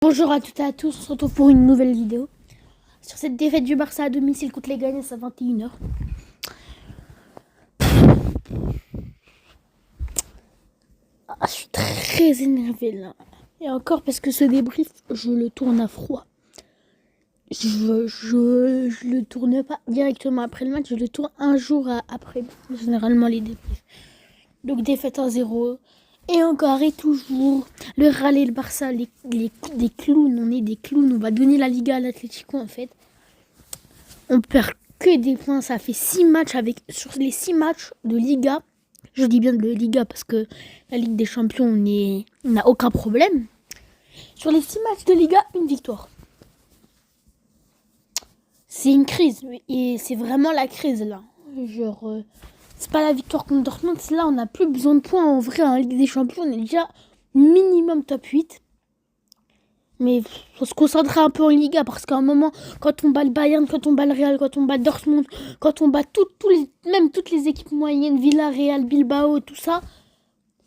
Bonjour à toutes et à tous, on se retrouve pour une nouvelle vidéo sur cette défaite du Barça à domicile contre les Leganés à 21h. Je suis très énervée là. Et encore parce que ce débrief, je le tourne à froid. Je le tourne pas directement après le match, je le tourne un jour après, généralement les débriefs. Donc défaite 1-0. Et encore et toujours, le râler le Barça, des clowns, on est des clowns, on va donner la Liga à l'Atlético en fait. On perd que des points, ça fait 6 matchs sur les 6 matchs de Liga. Je dis bien de Liga parce que la Ligue des Champions, on n'a aucun problème. Sur les 6 matchs de Liga, une victoire. C'est une crise et c'est vraiment la crise là. C'est pas la victoire contre Dortmund, là on n'a plus besoin de points en vrai en Ligue des Champions, on est déjà minimum top 8. Mais faut se concentrer un peu en Liga parce qu'à un moment, quand on bat le Bayern, quand on bat le Real, quand on bat Dortmund, quand on bat même toutes les équipes moyennes, Villarreal, Bilbao, tout ça,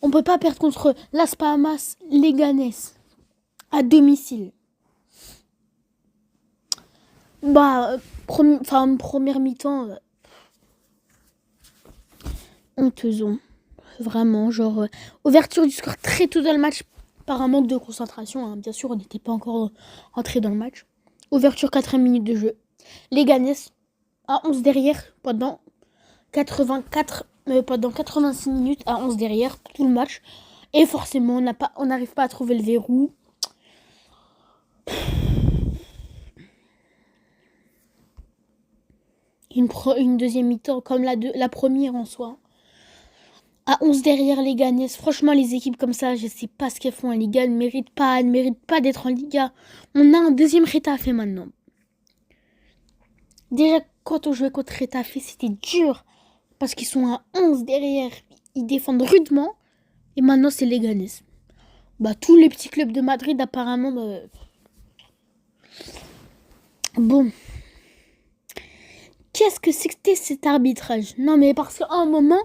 on peut pas perdre contre Las Palmas, Leganés à domicile. Première mi-temps, honteuse. Vraiment, ouverture du score très tôt dans le match par un manque de concentration. Hein. Bien sûr, on n'était pas encore entré dans le match. Ouverture 4 minutes de jeu. Leganés à 11 derrière pendant 86 minutes à 11 derrière tout le match. Et forcément, on n'arrive pas à trouver le verrou. Une deuxième mi-temps comme la première en soi. À 11 derrière les Leganés. Franchement, les équipes comme ça, je sais pas ce qu'elles font en Liga. Elles ne méritent pas d'être en Liga. On a un deuxième Retafe maintenant. Déjà, quand on jouait contre Retafe, c'était dur. Parce qu'ils sont à 11 derrière. Ils défendent rudement. Et maintenant, c'est les Leganés. Tous les petits clubs de Madrid, apparemment... Bon. Qu'est-ce que c'était cet arbitrage? Non, mais parce qu'à un moment...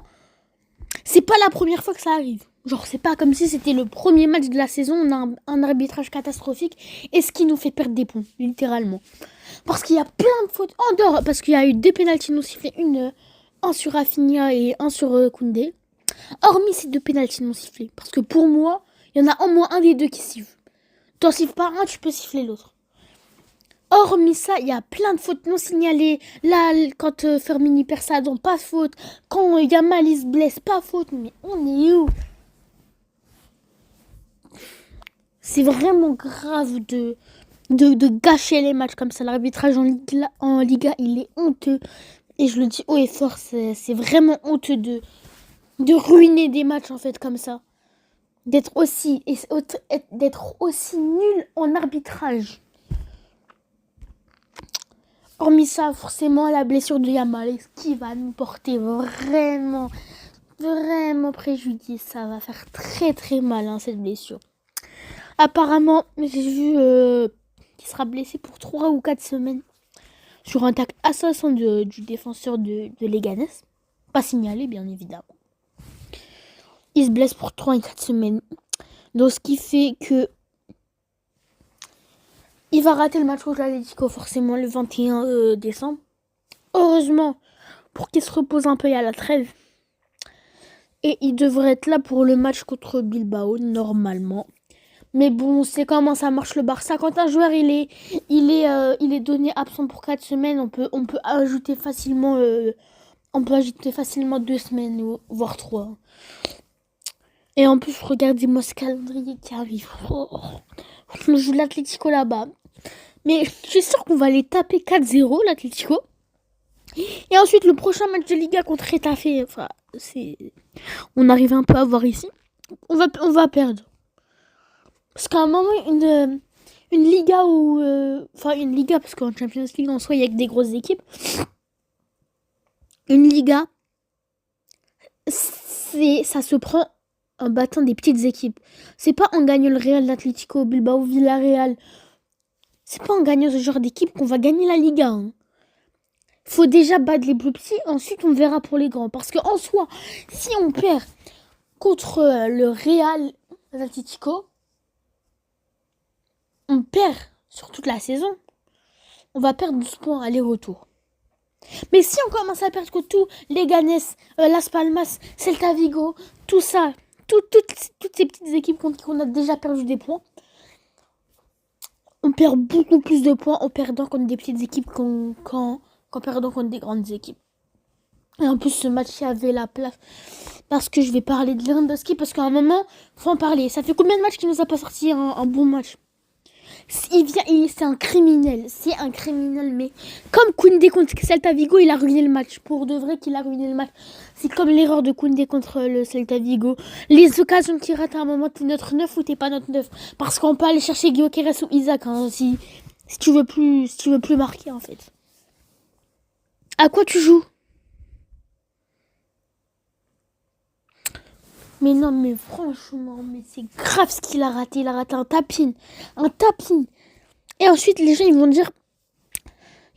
C'est pas la première fois que ça arrive. C'est pas comme si c'était le premier match de la saison, on a un arbitrage catastrophique et ce qui nous fait perdre des points, littéralement. Parce qu'il y a plein de fautes en dehors, parce qu'il y a eu des pénaltys non sifflés, un sur Rafinha et un sur Koundé. Hormis ces 2 pénaltys non sifflés, parce que pour moi, il y en a au moins un des 2 qui siffle. T'en siffles pas un, tu peux siffler l'autre. Hormis ça, il y a plein de fautes non signalées. Là, quand Fermini perd ça, donc pas faute. Quand Yamal il se blesse, pas faute. Mais on est où? C'est vraiment grave de gâcher les matchs comme ça. L'arbitrage en Liga, il est honteux. Et je le dis haut et fort, c'est vraiment honteux de ruiner des matchs en fait comme ça. D'être aussi nul en arbitrage. Hormis ça, forcément, la blessure de Yamal, ce qui va nous porter vraiment, vraiment préjudice. Ça va faire très très mal, cette blessure. Apparemment, j'ai vu qu'il sera blessé pour 3 ou 4 semaines sur un tacle assassin du défenseur de Leganés. Pas signalé, bien évidemment. Il se blesse pour 3 et 4 semaines. Donc, ce qui fait que il va rater le match contre l'Atlético forcément le 21 décembre. Heureusement, pour qu'il se repose un peu, il y a la trêve. Et il devrait être là pour le match contre Bilbao, normalement. Mais bon, c'est comment ça marche le Barça. Quand un joueur il est donné absent pour 4 semaines, on peut ajouter facilement 2 semaines, voire 3. Et en plus, regardez-moi ce calendrier qui arrive. On joue l'Atlético là-bas. Mais je suis sûre qu'on va les taper 4-0, l'Atlético. Et ensuite, le prochain match de Liga contre Retafe, on arrive un peu à voir ici. On va perdre. Parce qu'à un moment, une Liga où... une Liga, parce qu'en Champions League, en soi, il y a que des grosses équipes. Une Liga, ça se prend en battant des petites équipes. C'est pas en gagnant le Real, l'Atlético, Bilbao, Villarreal. C'est pas en gagnant ce genre d'équipe qu'on va gagner la Liga. Faut déjà battre les plus petits, ensuite on verra pour les grands. Parce qu'en soi, si on perd contre le Real, l'Atlético, on perd sur toute la saison, on va perdre 12 points aller-retour. Mais si on commence à perdre que tout, Leganés, Las Palmas, Celta Vigo, tout ça, toutes ces petites équipes contre qui on a déjà perdu des points, on perd beaucoup plus de points en perdant contre des petites équipes qu'en perdant contre des grandes équipes. Et en plus, ce match, il y avait la place. Parce que je vais parler de Lewandowski, parce qu'à un moment, faut en parler. Ça fait combien de matchs qu'il nous a pas sorti un bon match? C'est un criminel. C'est un criminel, mais comme Koundé contre Celta Vigo, il a ruiné le match. Pour de vrai qu'il a ruiné le match. C'est comme l'erreur de Koundé contre le Celta Vigo. Les occasions qu'il rate à un moment, t'es notre 9 ou t'es pas notre 9. Parce qu'on peut aller chercher Gyökeres ou Isaac, hein, si tu veux plus marquer, en fait. À quoi tu joues? Mais non, mais franchement, mais c'est grave ce qu'il a raté. Il a raté un tapin. Un tapin. Et ensuite, les gens, ils vont dire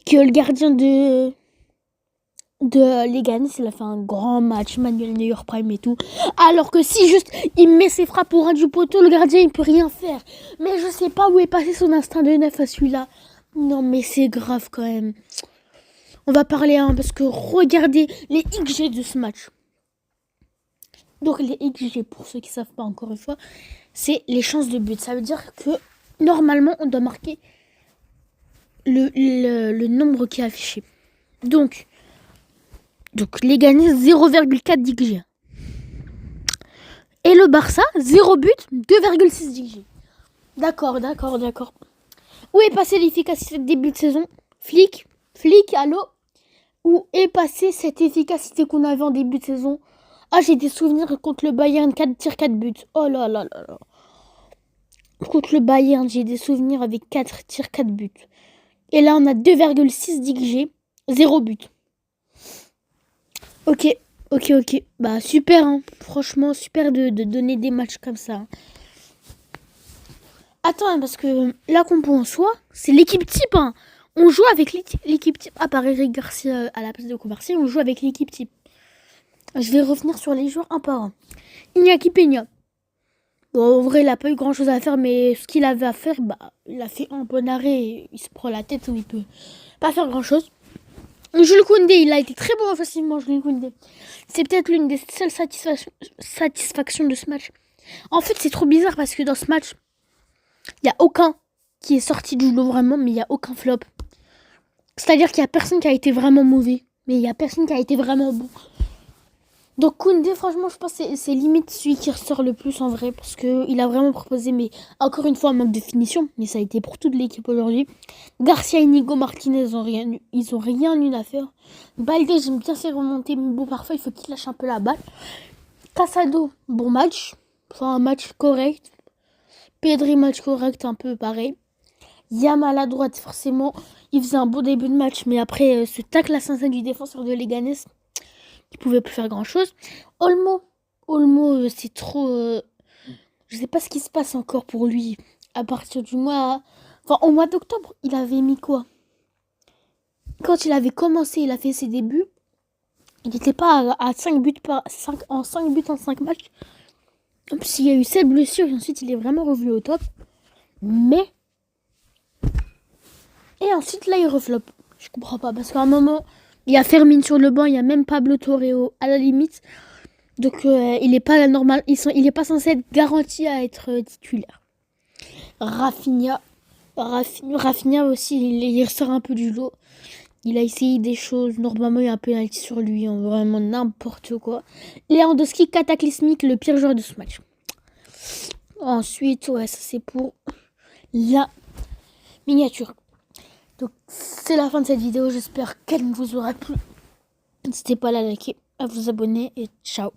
que le gardien de Leganés, il a fait un grand match. Manuel Neuer Prime et tout. Alors que si juste il met ses frappes pour un du poteau, le gardien, il peut rien faire. Mais je sais pas où est passé son instinct de neuf à celui-là. Non, mais c'est grave quand même. On va parler, hein, parce que regardez les XG de ce match. Donc les XG, pour ceux qui ne savent pas encore une fois, c'est les chances de but. Ça veut dire que normalement, on doit marquer le nombre qui est affiché. Donc Leganés 0,4 d'XG. Et le Barça, 0 but, 2,6 d'XG. D'accord. Où est passée l'efficacité de début de saison? Flick, allô? Où est passée cette efficacité qu'on avait en début de saison? Ah, j'ai des souvenirs contre le Bayern, 4 tirs, 4 buts. Oh là là là là. Contre le Bayern, j'ai des souvenirs avec 4 tirs, 4 buts. Et là, on a 2,6 d'XG, 0 but. Ok. Bah, super, hein. Franchement, super de donner des matchs comme ça. Hein. Attends, parce que la compo en soi, c'est l'équipe type. Hein. On joue avec l'équipe type. À part Eric Garcia à la place de Koubarsi, on joue avec l'équipe type. Je vais revenir sur les joueurs un par un. Iñaki Peña. Bon, en vrai, il n'a pas eu grand chose à faire, mais ce qu'il avait à faire, il a fait un bon arrêt. Et il se prend la tête où il peut pas faire grand chose. Jules Koundé, il a été très bon offensivement, Jules Koundé. C'est peut-être l'une des seules satisfactions de ce match. En fait, c'est trop bizarre parce que dans ce match, il n'y a aucun qui est sorti du lot vraiment, mais il n'y a aucun flop. C'est-à-dire qu'il n'y a personne qui a été vraiment mauvais, mais il n'y a personne qui a été vraiment bon. Donc Koundé, franchement, je pense que c'est limite celui qui ressort le plus en vrai, parce qu'il a vraiment proposé, mais encore une fois, un manque de finition, mais ça a été pour toute l'équipe aujourd'hui. Garcia et Nico Martinez, ils ont rien eu à faire. Baldé, j'aime bien ses remontées, mais bon, parfois, il faut qu'il lâche un peu la balle. Casado, bon match, enfin un match correct. Pedri, match correct, un peu pareil. Yamal à droite, forcément, il faisait un beau début de match, mais après, ce tacle assassin du défenseur de Leganés, il pouvait plus faire grand chose. Olmo, c'est trop. Je sais pas ce qui se passe encore pour lui. À partir du mois. Enfin, au mois d'octobre, il avait mis quoi? Quand il avait commencé, il a fait ses débuts. Il n'était pas à 5 buts en 5 buts en 5 matchs. En plus, il y a eu 7 blessures et ensuite, il est vraiment revenu au top. Mais. Et ensuite, là, il refloppe. Je comprends pas parce qu'à un moment. Il y a Fermin sur le banc, il y a même Pablo Torreo à la limite. Donc il est pas normal, il est pas censé être garanti à être titulaire. Rafinha aussi, il ressort un peu du lot. Il a essayé des choses, normalement il y a un penalty sur lui, hein, vraiment n'importe quoi. Lewandowski cataclysmique, le pire joueur de ce match. Ensuite, ça c'est pour la miniature. Donc c'est la fin de cette vidéo, j'espère qu'elle vous aura plu. N'hésitez pas à la liker, à vous abonner et ciao.